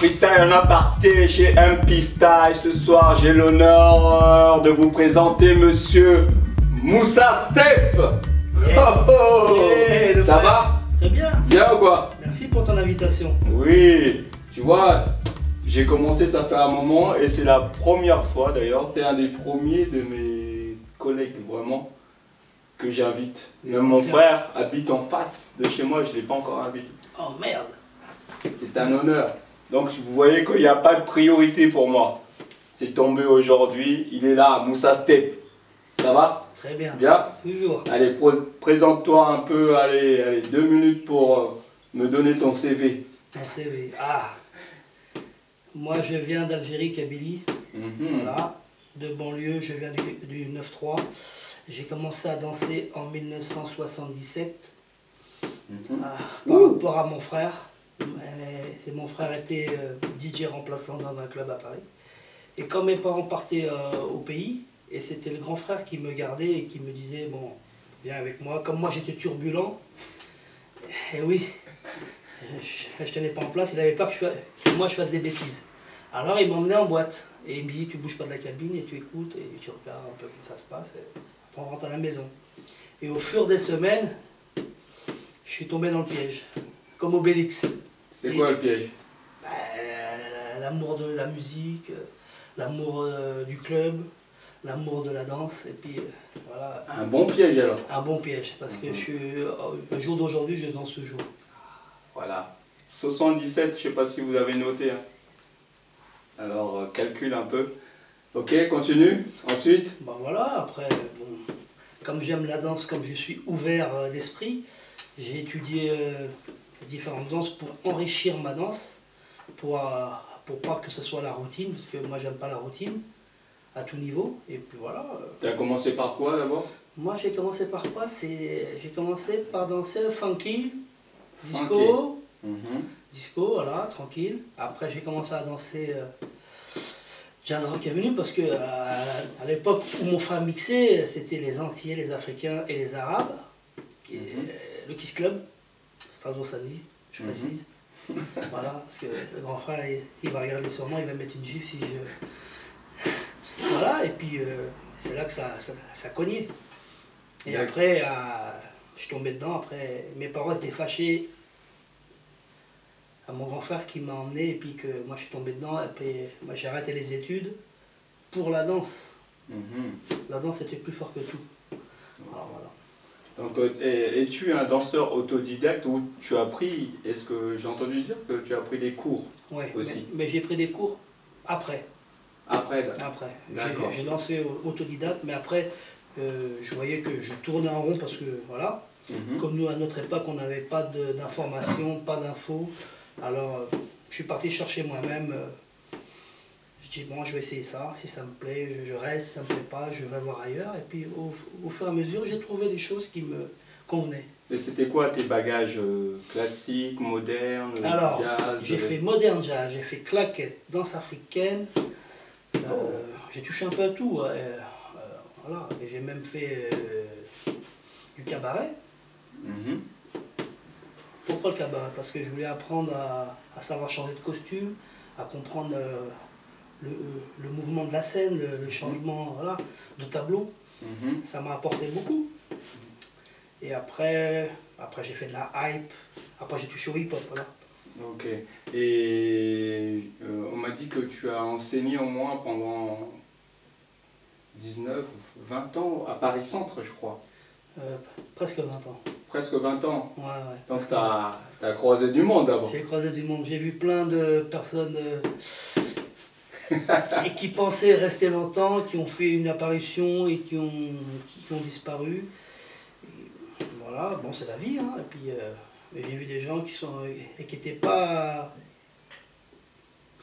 freestyle en aparté chez MP Style. Ce soir, j'ai l'honneur de vous présenter Monsieur Moussa Step. Yes. Yeah, ça va? Très bien. Bien ou quoi? Merci pour ton invitation. Oui, tu vois, j'ai commencé ça fait un moment et c'est la première fois d'ailleurs. Tu es un des premiers de mes collègues vraiment que j'invite. Même mon frère habite en face de chez moi, je ne l'ai pas encore invité. Oh merde. C'est un honneur. Donc vous voyez qu'il n'y a pas de priorité pour moi. C'est tombé aujourd'hui, il est là, Moussa Step. Ça va? Très bien. Bien? Toujours. Allez, présente-toi un peu, allez, 2 minutes pour me donner ton CV. Mon CV. Ah. Moi je viens d'Algérie, Kabylie. Voilà. De banlieue, je viens du 9-3. J'ai commencé à danser en 1977. Par rapport à mon frère. Mon frère était DJ remplaçant dans un club à Paris. Et quand mes parents partaient au pays, et c'était le grand frère qui me gardait et qui me disait, bon, viens avec moi. Comme moi j'étais turbulent, et oui, je tenais pas en place, il avait peur que moi je fasse des bêtises. Alors il m'emmenait en boîte, et il me dit, tu bouges pas de la cabine, et tu écoutes, et tu regardes un peu comment ça se passe, et après on rentre à la maison. Et au fur des semaines, je suis tombé dans le piège, comme Obélix. C'est quoi le piège? L'amour de la musique, l'amour du club, l'amour de la danse, et puis voilà. Un bon piège alors? Un bon piège, parce que le jour d'aujourd'hui, je danse toujours. Voilà. 77, je sais pas si vous avez noté. Hein. Alors, calcule un peu. Ok, continue. Ensuite? Ben voilà, après, bon, comme j'aime la danse, comme je suis ouvert d'esprit, j'ai étudié différentes danses pour enrichir ma danse, pour pas que ce soit la routine, parce que moi j'aime pas la routine, à tout niveau, et puis voilà. Tu as commencé par quoi d'abord? Moi j'ai commencé par quoi? J'ai commencé par danser funky, disco, disco, voilà, tranquille. Après j'ai commencé à danser jazz rock est venu, parce que à l'époque où mon frère mixait, c'était les Antillais, les Africains et les Arabes, le Kiss Club, Strasbourg-Samedi, je précise. Voilà, parce que le grand frère, il va regarder sur moi, il va mettre une gifle si je... Voilà, et puis c'est là que ça cognait. Et après, je suis tombé dedans, après mes parents étaient fâchés à mon grand frère qui m'a emmené, et puis que moi je suis tombé dedans, et puis moi j'ai arrêté les études pour la danse. La danse était plus fort que tout. Alors, voilà. Donc, es-tu un danseur autodidacte ou tu as appris, est-ce que j'ai entendu dire que tu as pris des cours? Oui, aussi? Mais j'ai pris des cours après. Après? D'accord. J'ai dansé autodidacte, mais après, je voyais que je tournais en rond parce que, voilà, comme nous à notre époque, on n'avait pas d'informations, pas d'infos. Alors, je suis parti chercher moi-même. Je dis, bon, je vais essayer ça. Si ça me plaît, je reste. Si ça ne me plaît pas, je vais voir ailleurs. Et puis, au fur et à mesure, j'ai trouvé des choses qui me convenaient. Et c'était quoi tes bagages classiques, modernes, alors, jazz? J'ai fait moderne jazz, j'ai fait claquette, danse africaine. J'ai touché un peu à tout. Voilà. Et j'ai même fait du cabaret. Pourquoi le cabaret? Parce que je voulais apprendre à savoir changer de costume, à comprendre le mouvement de la scène, le changement, voilà, de tableau. Ça m'a apporté beaucoup. Et après j'ai fait de la hype. Après j'ai touché au hip-hop. Voilà. Ok. Et on m'a dit que tu as enseigné au moins pendant 19, 20 ans à Paris Centre, je crois. Presque 20 ans. Presque 20 ans? Ouais. Donc tu as croisé du monde d'abord? J'ai croisé du monde. J'ai vu plein de personnes et qui pensaient rester longtemps, qui ont fait une apparition et qui ont disparu. Et voilà, bon c'est la vie. Hein. Et puis j'ai vu des gens qui n'étaient pas...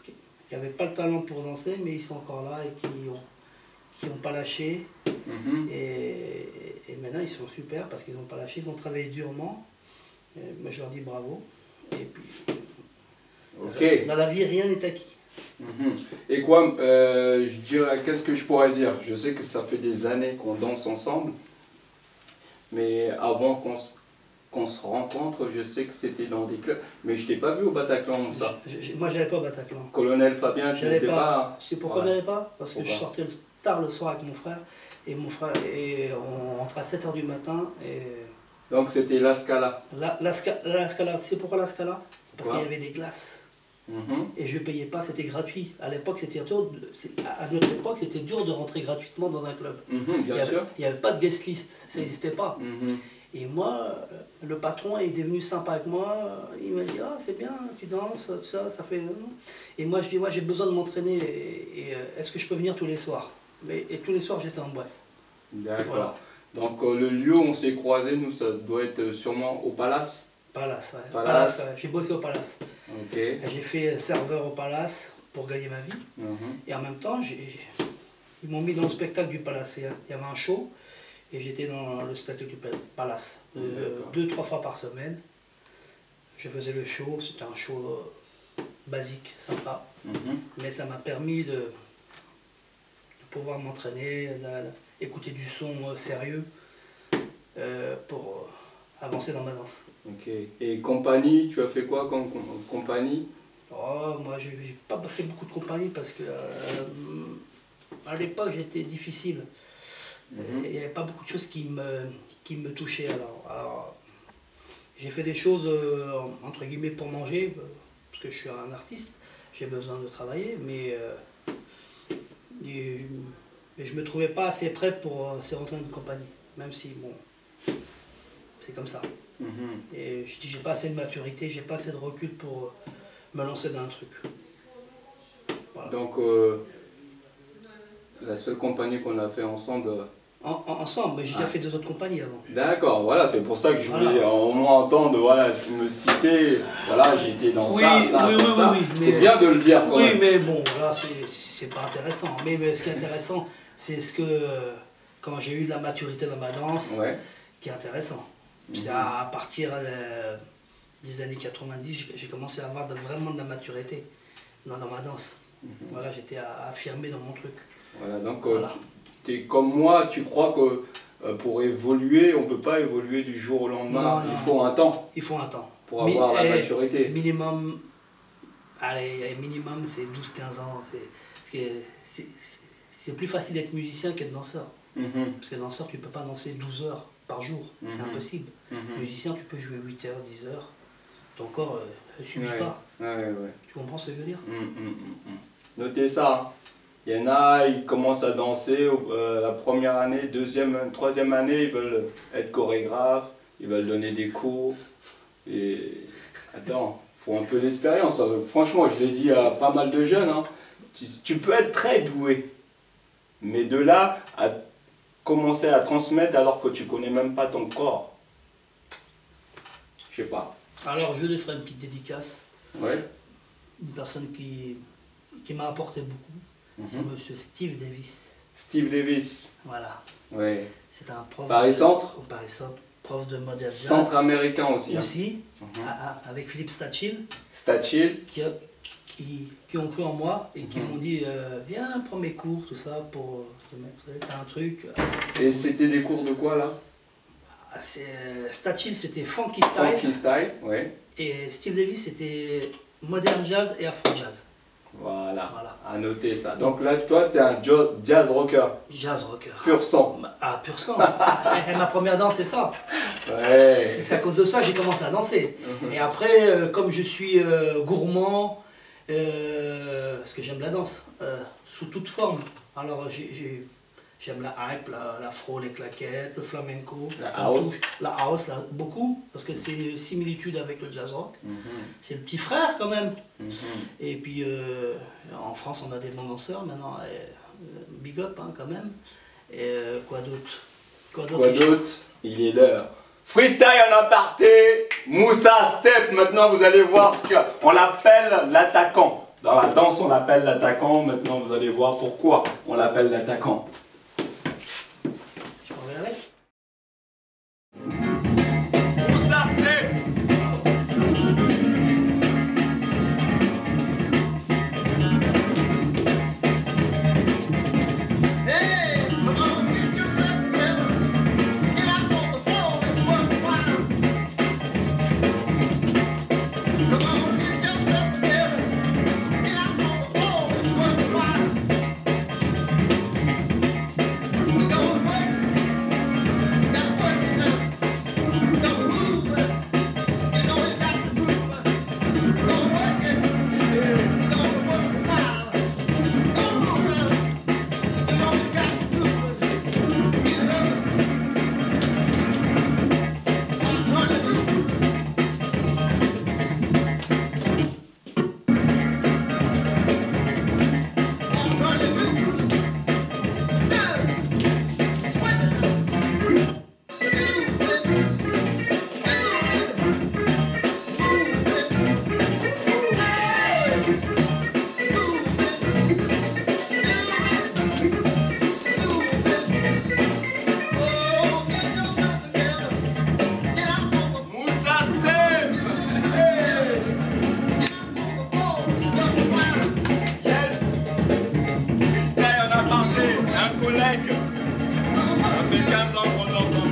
qui n'avaient pas le talent pour danser, mais ils sont encore là et qui n'ont pas lâché. Et maintenant ils sont super parce qu'ils n'ont pas lâché, ils ont travaillé durement. Moi je leur dis bravo. Et puis dans la vie rien n'est acquis. Et quoi, je dirais, qu'est-ce que je pourrais dire? Je sais que ça fait des années qu'on danse ensemble, mais avant qu'on se rencontre. Je sais que c'était dans des clubs, mais je t'ai pas vu au Bataclan ou ça. Moi, j'allais pas au Bataclan. Colonel Fabien, je n'étais pas. C'est pourquoi j'allais pas? Parce que je sortais tard le soir avec mon frère. Et on rentrait à 7 h du matin. Donc c'était la Scala. La Scala, c'est pourquoi la Scala? Parce qu'il y avait des glaces. Et je ne payais pas, c'était gratuit. À l'époque, à notre époque, c'était dur de rentrer gratuitement dans un club. Bien sûr. Il n'y avait pas de guest list, ça n'existait pas. Et moi, le patron est devenu sympa avec moi. Il m'a dit, ah c'est bien, tu danses, ça fait... Et moi je dis, ouais, j'ai besoin de m'entraîner. Est-ce que je peux venir tous les soirs? Et tous les soirs, j'étais en boîte. D'accord. Voilà. Donc le lieu où on s'est croisés, nous, ça doit être sûrement au Palace. Palace, ouais. Palace, ouais. J'ai bossé au Palace. Ok. J'ai fait serveur au Palace pour gagner ma vie. Et en même temps, ils m'ont mis dans le spectacle du Palace. Il y avait un show et j'étais dans le spectacle du Palace. 2-3 fois par semaine. Je faisais le show, c'était un show basique, sympa. Mais ça m'a permis de pouvoir m'entraîner, écouter du son sérieux pour avancer dans ma danse. Ok. Et compagnie, tu as fait quoi comme compagnie? Oh, moi, je n'ai pas fait beaucoup de compagnie parce que à l'époque, j'étais difficile. Il n'y avait pas beaucoup de choses qui me touchaient. Alors j'ai fait des choses, entre guillemets, pour manger, parce que je suis un artiste, j'ai besoin de travailler, mais je ne me trouvais pas assez prêt pour rentrer dans une compagnie, même si, bon, c'est comme ça. Et je dis, j'ai pas assez de maturité, j'ai pas assez de recul pour me lancer dans un truc. Voilà. Donc, la seule compagnie qu'on a fait ensemble... Ensemble, mais j'ai déjà fait 2 autres compagnies avant. D'accord, voilà, c'est pour ça que je voulais au moins entendre, voilà, me citer, voilà, j'ai été dans ça. C'est bien de le dire. Oui, mais bon, là, c'est pas intéressant. Mais ce qui est intéressant, c'est quand j'ai eu de la maturité dans ma danse, qui est intéressant. C'est à partir des années 90, j'ai commencé à avoir vraiment de la maturité dans ma danse. Voilà, j'étais affirmé dans mon truc. Voilà, donc t'es comme moi, tu crois que pour évoluer, on ne peut pas évoluer du jour au lendemain. Il faut un temps. Il faut un temps. Pour avoir la maturité. Minimum, minimum c'est 12-15 ans. C'est plus facile d'être musicien qu'être danseur. Parce que danseur, tu ne peux pas danser 12 heures par jour. C'est impossible. Musicien, tu peux jouer 8 heures, 10 heures. Ton corps ne subit pas. Tu comprends ce que je veux dire? Notez ça. Il y en a, ils commencent à danser la première année, deuxième, troisième année, ils veulent être chorégraphes, ils veulent donner des cours. Et attends, il faut un peu d'expérience. Franchement, je l'ai dit à pas mal de jeunes, hein. Tu peux être très doué, mais de là à commencer à transmettre alors que tu connais même pas ton corps, je sais pas. Alors je lui ferai une petite dédicace. Ouais. Une personne qui m'a apporté beaucoup. C'est monsieur Steve Davis. Steve Davis. Voilà. Ouais. C'est un prof. Paris Centre. Paris Centre, prof de moderne jazz. Centre américain aussi. Aussi, avec Philippe Stachil. Stachil. Qui ont cru en moi et qui m'ont dit viens, prends mes cours, tout ça, pour te mettre. T'as un truc. Et c'était des cours de quoi là? Stachil c'était funky style. Funky style, ouais. Et Steve Davis c'était modern jazz et afro jazz. Voilà, à noter ça. Donc là, toi, tu es un jazz rocker. Jazz rocker. Pur sang. Ah, pur sang. Ma première danse, c'est ça. Ouais. C'est à cause de ça que j'ai commencé à danser. Et après, comme je suis gourmand, parce que j'aime la danse, sous toute forme. Alors j'aime la hype, l'afro, les claquettes, le flamenco. La house. La house, beaucoup, parce que c'est une similitude avec le jazz rock. C'est le petit frère quand même. Et puis en France, on a des bons danseurs maintenant. Big up hein, quand même. Et quoi d'autre? Quoi d'autre? Il est l'heure. Freestyle en aparté, Moussa Step. Maintenant, vous allez voir ce qu'on l'appelle l'attaquant. Dans la danse, on l'appelle l'attaquant. Maintenant, vous allez voir pourquoi on l'appelle l'attaquant. Ça fait 15 ans qu'on danse ensemble.